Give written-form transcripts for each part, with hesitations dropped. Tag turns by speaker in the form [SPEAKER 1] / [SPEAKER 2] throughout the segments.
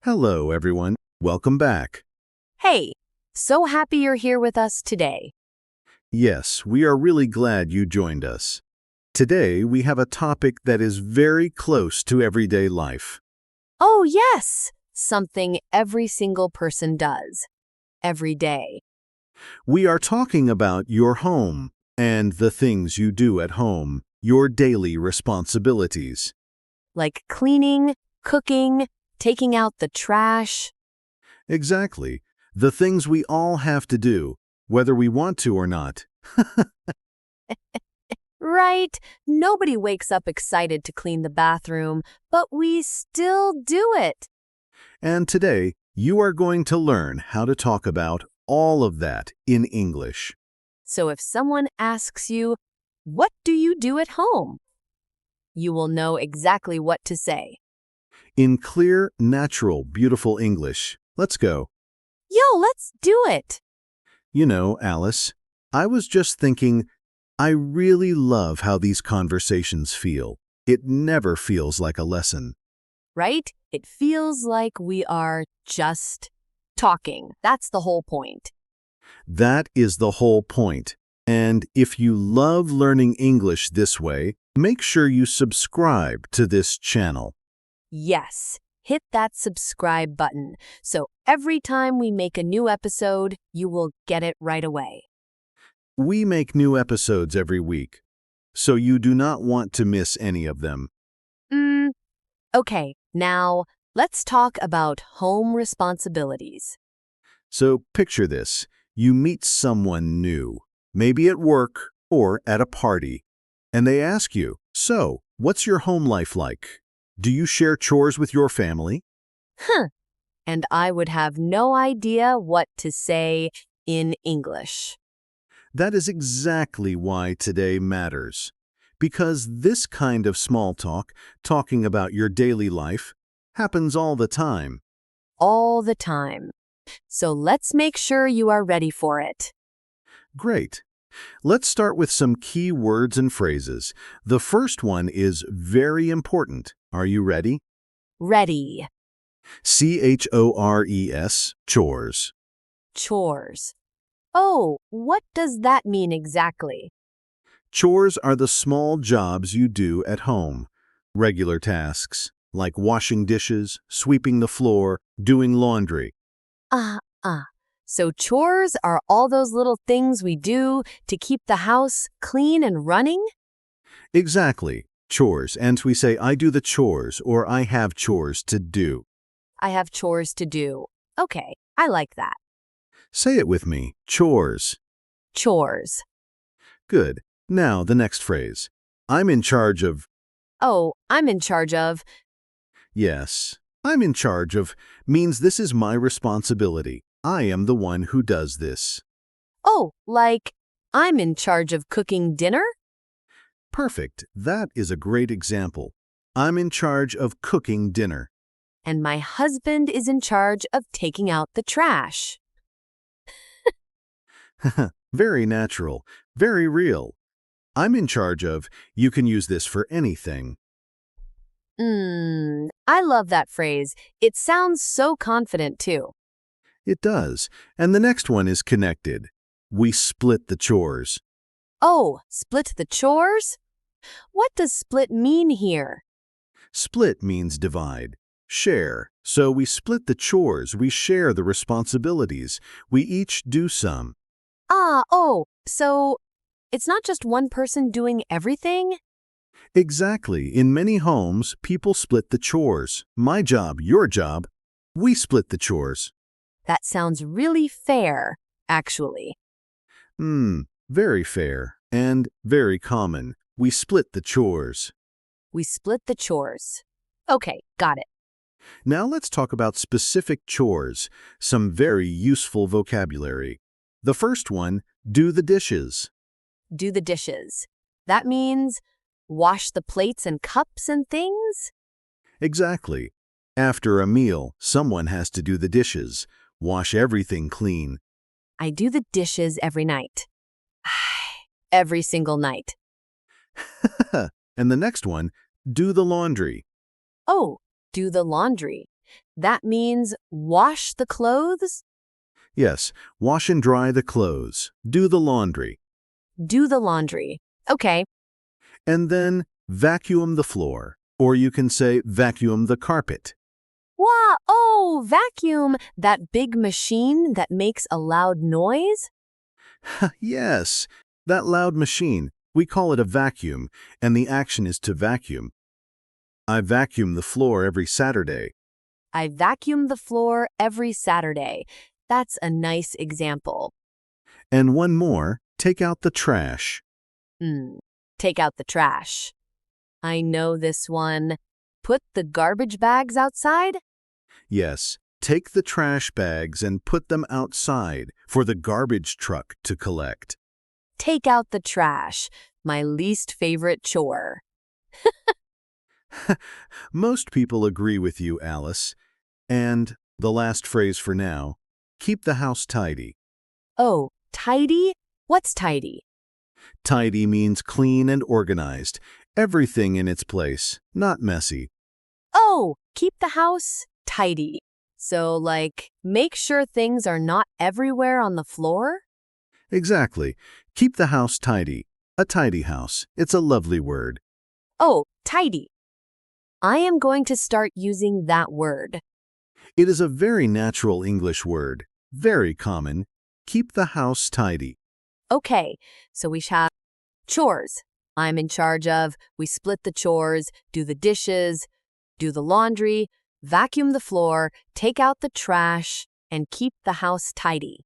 [SPEAKER 1] Hello, everyone. Welcome back.
[SPEAKER 2] Hey, so happy you're here with us today.
[SPEAKER 1] Yes, we are really glad you joined us. Today, we have a topic that is very close to everyday life.
[SPEAKER 2] Oh, yes, something every single person does, every day.
[SPEAKER 1] We are talking about your home and the things you do at home, your daily responsibilities.
[SPEAKER 2] Like cleaning, cooking, taking out the trash.
[SPEAKER 1] Exactly. The things we all have to do, whether we want to or not.
[SPEAKER 2] Right, nobody wakes up excited to clean the bathroom, but we still do it.
[SPEAKER 1] And today, you are going to learn how to talk about all of that in English.
[SPEAKER 2] So if someone asks you, "What do you do at home?" you will know exactly what to say.
[SPEAKER 1] In clear, natural, beautiful English. Let's go.
[SPEAKER 2] Yo, let's do it.
[SPEAKER 1] You know, Alice, I was just thinking, I really love how these conversations feel. It never feels like a lesson.
[SPEAKER 2] Right? It feels like we are just talking. That's the whole point.
[SPEAKER 1] That is the whole point. And if you love learning English this way, make sure you subscribe to this channel.
[SPEAKER 2] Yes, hit that subscribe button so every time we make a new episode, you will get it right away.
[SPEAKER 1] We make new episodes every week, so you do not want to miss any of them.
[SPEAKER 2] Okay, now let's talk about home responsibilities.
[SPEAKER 1] So picture this. You meet someone new, maybe at work or at a party, and they ask you, "So, what's your home life like? Do you share chores with your family?"
[SPEAKER 2] Huh. And I would have no idea what to say in English.
[SPEAKER 1] That is exactly why today matters. Because this kind of small talk, talking about your daily life, happens all the time.
[SPEAKER 2] All the time. So let's make sure you are ready for it.
[SPEAKER 1] Great. Let's start with some key words and phrases. The first one is very important. Are you ready?
[SPEAKER 2] Ready.
[SPEAKER 1] CHORES, chores.
[SPEAKER 2] Chores. Oh, what does that mean exactly?
[SPEAKER 1] Chores are the small jobs you do at home. Regular tasks, like washing dishes, sweeping the floor, doing laundry.
[SPEAKER 2] Ah, ah. So chores are all those little things we do to keep the house clean and running?
[SPEAKER 1] Exactly. Chores. And we say, I do the chores, or I have chores to do.
[SPEAKER 2] I have chores to do. Okay, I like that.
[SPEAKER 1] Say it with me. Chores.
[SPEAKER 2] Chores.
[SPEAKER 1] Good. Now, the next phrase. I'm in charge of.
[SPEAKER 2] Oh, I'm in charge of.
[SPEAKER 1] Yes. I'm in charge of means this is my responsibility. I am the one who does this.
[SPEAKER 2] Oh, like I'm in charge of cooking dinner?
[SPEAKER 1] Perfect. That is a great example. I'm in charge of cooking dinner.
[SPEAKER 2] And my husband is in charge of taking out the trash.
[SPEAKER 1] Very natural. Very real. I'm in charge of. You can use this for anything.
[SPEAKER 2] I love that phrase. It sounds so confident too.
[SPEAKER 1] It does. And the next one is connected. We split the chores.
[SPEAKER 2] Oh, split the chores? What does split mean here?
[SPEAKER 1] Split means divide. Share. So we split the chores. We share the responsibilities. We each do some.
[SPEAKER 2] So it's not just one person doing everything?
[SPEAKER 1] Exactly. In many homes, people split the chores. My job, your job. We split the chores.
[SPEAKER 2] That sounds really fair, actually.
[SPEAKER 1] Very fair and very common. We split the chores.
[SPEAKER 2] We split the chores. Okay, got it.
[SPEAKER 1] Now let's talk about specific chores, some very useful vocabulary. The first one, do the dishes.
[SPEAKER 2] Do the dishes. That means wash the plates and cups and things?
[SPEAKER 1] Exactly. After a meal, someone has to do the dishes. Wash everything clean.
[SPEAKER 2] I do the dishes every night. Every single night.
[SPEAKER 1] And the next one, do the laundry.
[SPEAKER 2] Oh, do the laundry. That means wash the clothes?
[SPEAKER 1] Yes, wash and dry the clothes. Do the laundry.
[SPEAKER 2] Do the laundry. Okay.
[SPEAKER 1] And then vacuum the floor. Or you can say vacuum the carpet.
[SPEAKER 2] Wow, oh, vacuum, that big machine that makes a loud noise?
[SPEAKER 1] Yes, that loud machine. We call it a vacuum, and the action is to vacuum. I vacuum the floor every Saturday.
[SPEAKER 2] I vacuum the floor every Saturday. That's a nice example.
[SPEAKER 1] And one more, take out the trash.
[SPEAKER 2] Take out the trash. I know this one. Put the garbage bags outside?
[SPEAKER 1] Yes, take the trash bags and put them outside for the garbage truck to collect.
[SPEAKER 2] Take out the trash. My least favorite chore.
[SPEAKER 1] Most people agree with you, Alice. And the last phrase for now, keep the house tidy.
[SPEAKER 2] Oh, tidy? What's tidy?
[SPEAKER 1] Tidy means clean and organized. Everything in its place, not messy.
[SPEAKER 2] Oh, keep the house tidy. So, like, make sure things are not everywhere on the floor?
[SPEAKER 1] Exactly. Keep the house tidy. A tidy house. It's a lovely word.
[SPEAKER 2] Oh, tidy. I am going to start using that word.
[SPEAKER 1] It is a very natural English word. Very common. Keep the house tidy.
[SPEAKER 2] Okay, so we have chores. I'm in charge of. We split the chores, do the dishes, do the laundry, vacuum the floor, take out the trash, and keep the house tidy.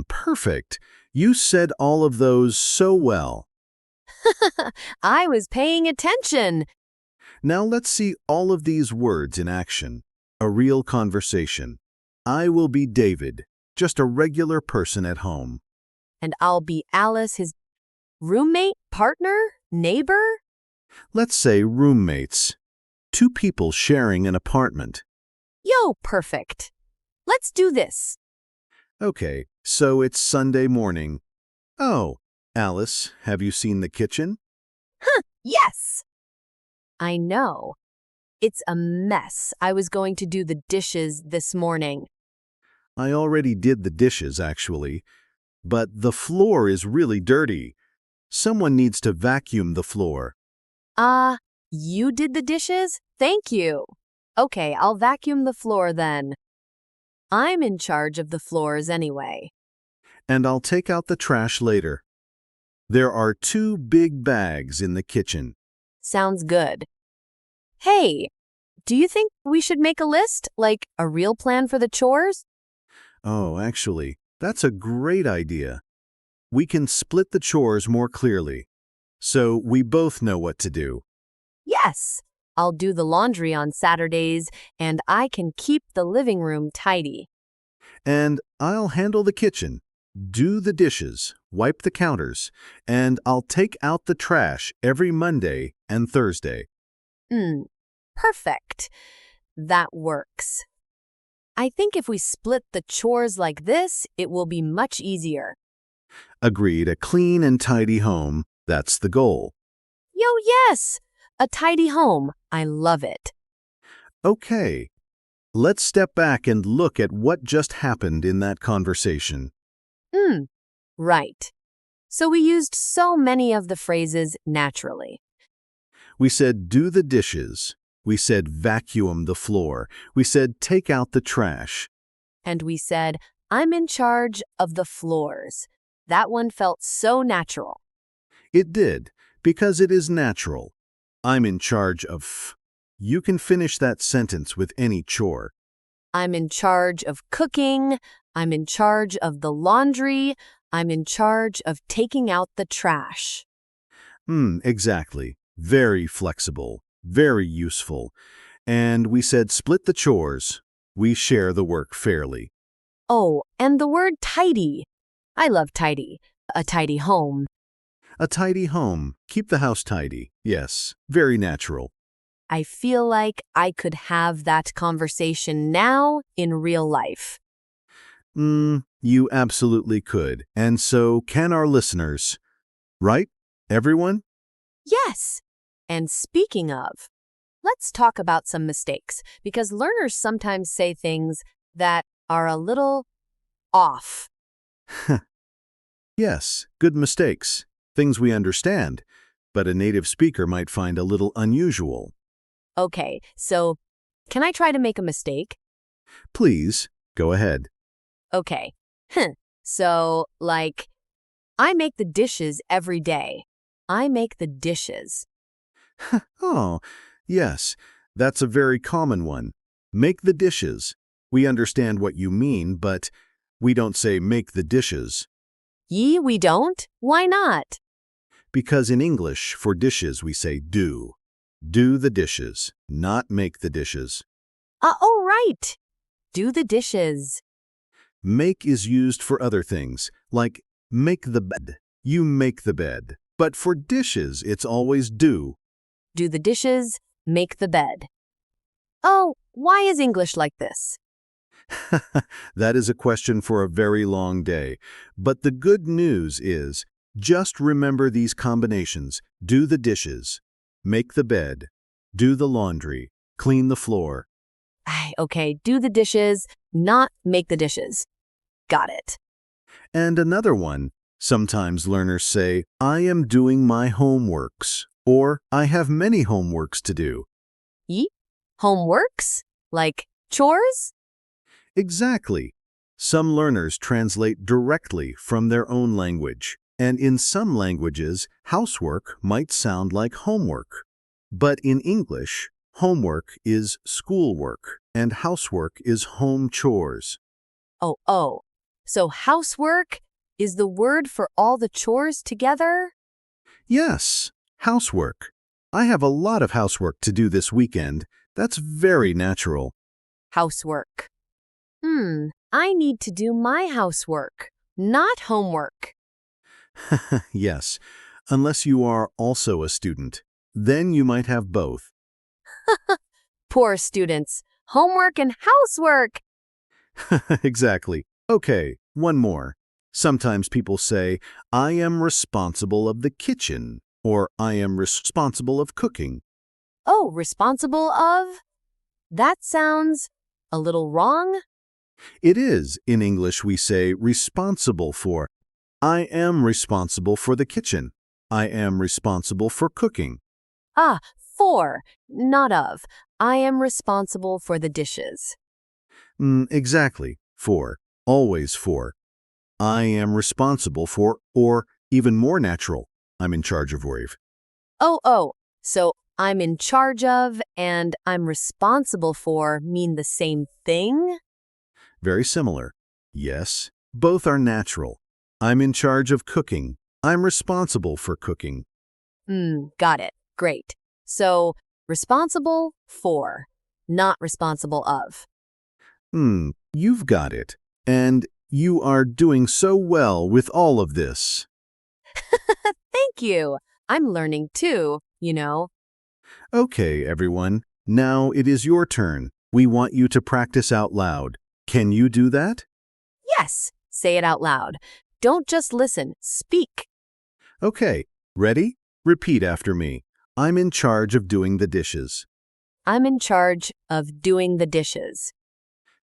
[SPEAKER 1] Perfect. You said all of those so well.
[SPEAKER 2] I was paying attention.
[SPEAKER 1] Now let's see all of these words in action. A real conversation. I will be David, just a regular person at home.
[SPEAKER 2] And I'll be Alice, his roommate, partner, neighbor?
[SPEAKER 1] Let's say roommates. Two people sharing an apartment.
[SPEAKER 2] Yo, perfect. Let's do this.
[SPEAKER 1] Okay, so it's Sunday morning. Oh, Alice, have you seen the kitchen?
[SPEAKER 2] Yes. I know. It's a mess. I was going to do the dishes this morning.
[SPEAKER 1] I already did the dishes, actually. But the floor is really dirty. Someone needs to vacuum the floor.
[SPEAKER 2] You did the dishes? Thank you. Okay, I'll vacuum the floor then. I'm in charge of the floors anyway.
[SPEAKER 1] And I'll take out the trash later. There are 2 big bags in the kitchen.
[SPEAKER 2] Sounds good. Hey, do you think we should make a list, like a real plan for the chores?
[SPEAKER 1] Oh, actually, that's a great idea. We can split the chores more clearly, so we both know what to do.
[SPEAKER 2] Yes, I'll do the laundry on Saturdays, and I can keep the living room tidy.
[SPEAKER 1] And I'll handle the kitchen, do the dishes, wipe the counters, and I'll take out the trash every Monday and Thursday.
[SPEAKER 2] Perfect. That works. I think if we split the chores like this, it will be much easier.
[SPEAKER 1] Agreed, a clean and tidy home, that's the goal.
[SPEAKER 2] Yo, yes! A tidy home. I love it.
[SPEAKER 1] Okay, let's step back and look at what just happened in that conversation.
[SPEAKER 2] Right. So we used so many of the phrases naturally.
[SPEAKER 1] We said do the dishes. We said vacuum the floor. We said take out the trash.
[SPEAKER 2] And we said, I'm in charge of the floors. That one felt so natural.
[SPEAKER 1] It did, because it is natural. I'm in charge of. You can finish that sentence with any chore.
[SPEAKER 2] I'm in charge of cooking. I'm in charge of the laundry. I'm in charge of taking out the trash.
[SPEAKER 1] Exactly. Very flexible. Very useful. And we said split the chores. We share the work fairly.
[SPEAKER 2] Oh, and the word tidy. I love tidy. A tidy home.
[SPEAKER 1] A tidy home. Keep the house tidy. Yes, very natural.
[SPEAKER 2] I feel like I could have that conversation now in real life.
[SPEAKER 1] You absolutely could. And so can our listeners. Right, everyone?
[SPEAKER 2] Yes. And speaking of, Let's talk about some mistakes because learners sometimes say things that are a little off.
[SPEAKER 1] Yes, good mistakes. Things we understand, but a native speaker might find a little unusual.
[SPEAKER 2] Okay, so can I try to make a mistake?
[SPEAKER 1] Please, go ahead.
[SPEAKER 2] Okay. So, like, I make the dishes every day. I make the dishes.
[SPEAKER 1] Oh, yes, that's a very common one. Make the dishes. We understand what you mean, but we don't say make the dishes.
[SPEAKER 2] We don't? Why not?
[SPEAKER 1] Because in English, for dishes, we say do. Do the dishes, not make the dishes.
[SPEAKER 2] Oh, right. Do the dishes.
[SPEAKER 1] Make is used for other things, like make the bed. You make the bed. But for dishes, it's always do.
[SPEAKER 2] Do the dishes, make the bed. Oh, why is English like this?
[SPEAKER 1] That is a question for a very long day. But the good news is, just remember these combinations. Do the dishes, make the bed, do the laundry, clean the floor.
[SPEAKER 2] Okay, do the dishes, not make the dishes. Got it.
[SPEAKER 1] And another one, sometimes learners say, I am doing my homeworks, or I have many homeworks to do.
[SPEAKER 2] Homeworks? Like chores?
[SPEAKER 1] Exactly. Some learners translate directly from their own language, and in some languages, housework might sound like homework. But in English, homework is schoolwork, and housework is home chores.
[SPEAKER 2] Oh. So housework is the word for all the chores together?
[SPEAKER 1] Yes, housework. I have a lot of housework to do this weekend. That's very natural.
[SPEAKER 2] Housework. I need to do my housework, not homework.
[SPEAKER 1] Yes, unless you are also a student. Then you might have both.
[SPEAKER 2] Poor students. Homework and housework.
[SPEAKER 1] Exactly. Okay, one more. Sometimes people say, I am responsible of the kitchen, or I am responsible of cooking.
[SPEAKER 2] Oh, responsible of? That sounds a little wrong.
[SPEAKER 1] It is, in English, we say responsible for. I am responsible for the kitchen. I am responsible for cooking.
[SPEAKER 2] For, not of. I am responsible for the dishes.
[SPEAKER 1] Exactly. For. Always for. I am responsible for, or even more natural, I'm in charge of Wave.
[SPEAKER 2] Oh. So I'm in charge of and I'm responsible for mean the same thing?
[SPEAKER 1] Very similar. Yes, both are natural. I'm in charge of cooking. I'm responsible for cooking.
[SPEAKER 2] Got it. Great. So responsible for, not responsible of.
[SPEAKER 1] You've got it. And you are doing so well with all of this.
[SPEAKER 2] Thank you. I'm learning too, you know.
[SPEAKER 1] Okay, everyone. Now it is your turn. We want you to practice out loud. Can you do that?
[SPEAKER 2] Yes, say it out loud. Don't just listen, speak.
[SPEAKER 1] Okay, ready? Repeat after me. I'm in charge of doing the dishes.
[SPEAKER 2] I'm in charge of doing the dishes.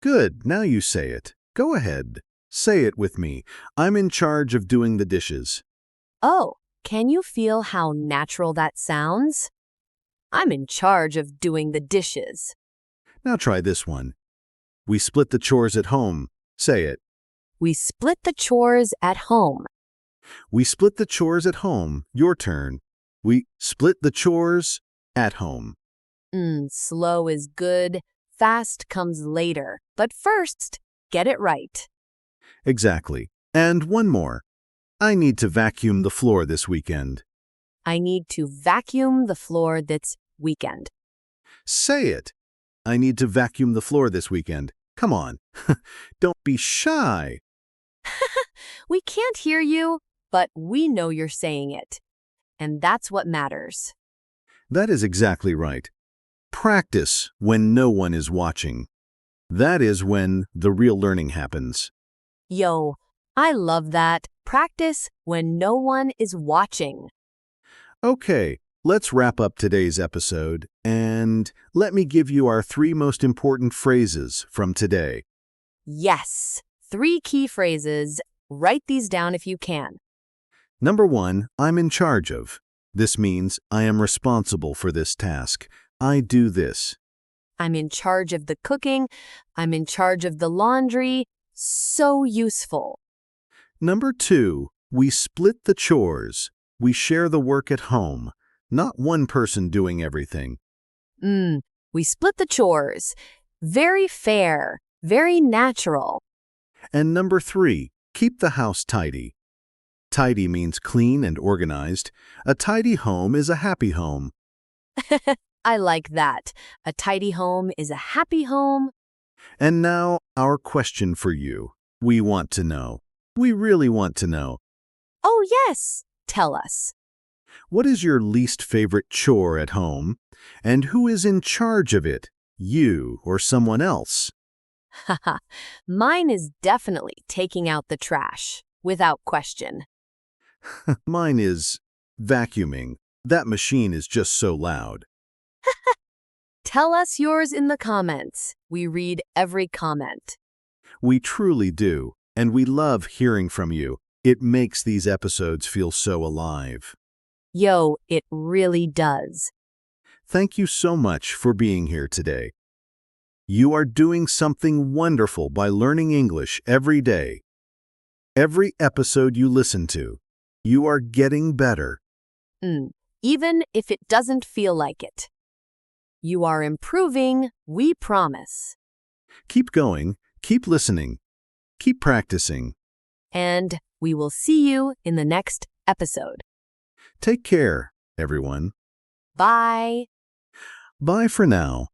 [SPEAKER 1] Good, now you say it. Go ahead. Say it with me. I'm in charge of doing the dishes.
[SPEAKER 2] Oh, can you feel how natural that sounds? I'm in charge of doing the dishes.
[SPEAKER 1] Now try this one. We split the chores at home. Say it.
[SPEAKER 2] We split the chores at home.
[SPEAKER 1] We split the chores at home. Your turn. We split the chores at home.
[SPEAKER 2] Slow is good. Fast comes later. But first, get it right.
[SPEAKER 1] Exactly. And one more. I need to vacuum the floor this weekend.
[SPEAKER 2] I need to vacuum the floor this weekend.
[SPEAKER 1] Say it. I need to vacuum the floor this weekend. Come on. Don't be shy.
[SPEAKER 2] We can't hear you, but we know you're saying it. And that's what matters.
[SPEAKER 1] That is exactly right. Practice when no one is watching. That is when the real learning happens.
[SPEAKER 2] Yo, I love that. Practice when no one is watching.
[SPEAKER 1] Okay, Let's wrap up today's episode, and let me give you our 3 most important phrases from today.
[SPEAKER 2] Yes, 3 key phrases. Write these down if you can.
[SPEAKER 1] Number 1, I'm in charge of. This means I am responsible for this task. I do this.
[SPEAKER 2] I'm in charge of the cooking. I'm in charge of the laundry. So useful.
[SPEAKER 1] Number 2, we split the chores. We share the work at home, not one person doing everything.
[SPEAKER 2] We split the chores. Very fair. Very natural.
[SPEAKER 1] And number 3, keep the house tidy. Tidy means clean and organized. A tidy home is a happy home.
[SPEAKER 2] I like that. A tidy home is a happy home.
[SPEAKER 1] And now, our question for you. We want to know. We really want to know.
[SPEAKER 2] Oh, yes. Tell us.
[SPEAKER 1] What is your least favorite chore at home? And who is in charge of it? You or someone else?
[SPEAKER 2] Haha. Mine is definitely taking out the trash, without question.
[SPEAKER 1] Mine is vacuuming. That machine is just so loud.
[SPEAKER 2] Tell us yours in the comments. We read every comment.
[SPEAKER 1] We truly do, and we love hearing from you. It makes these episodes feel so alive.
[SPEAKER 2] Yo, it really does.
[SPEAKER 1] Thank you so much for being here today. You are doing something wonderful by learning English every day. Every episode you listen to, you are getting better.
[SPEAKER 2] Even if it doesn't feel like it. You are improving, we promise.
[SPEAKER 1] Keep going, keep listening, keep practicing.
[SPEAKER 2] And we will see you in the next episode.
[SPEAKER 1] Take care, everyone.
[SPEAKER 2] Bye.
[SPEAKER 1] Bye for now.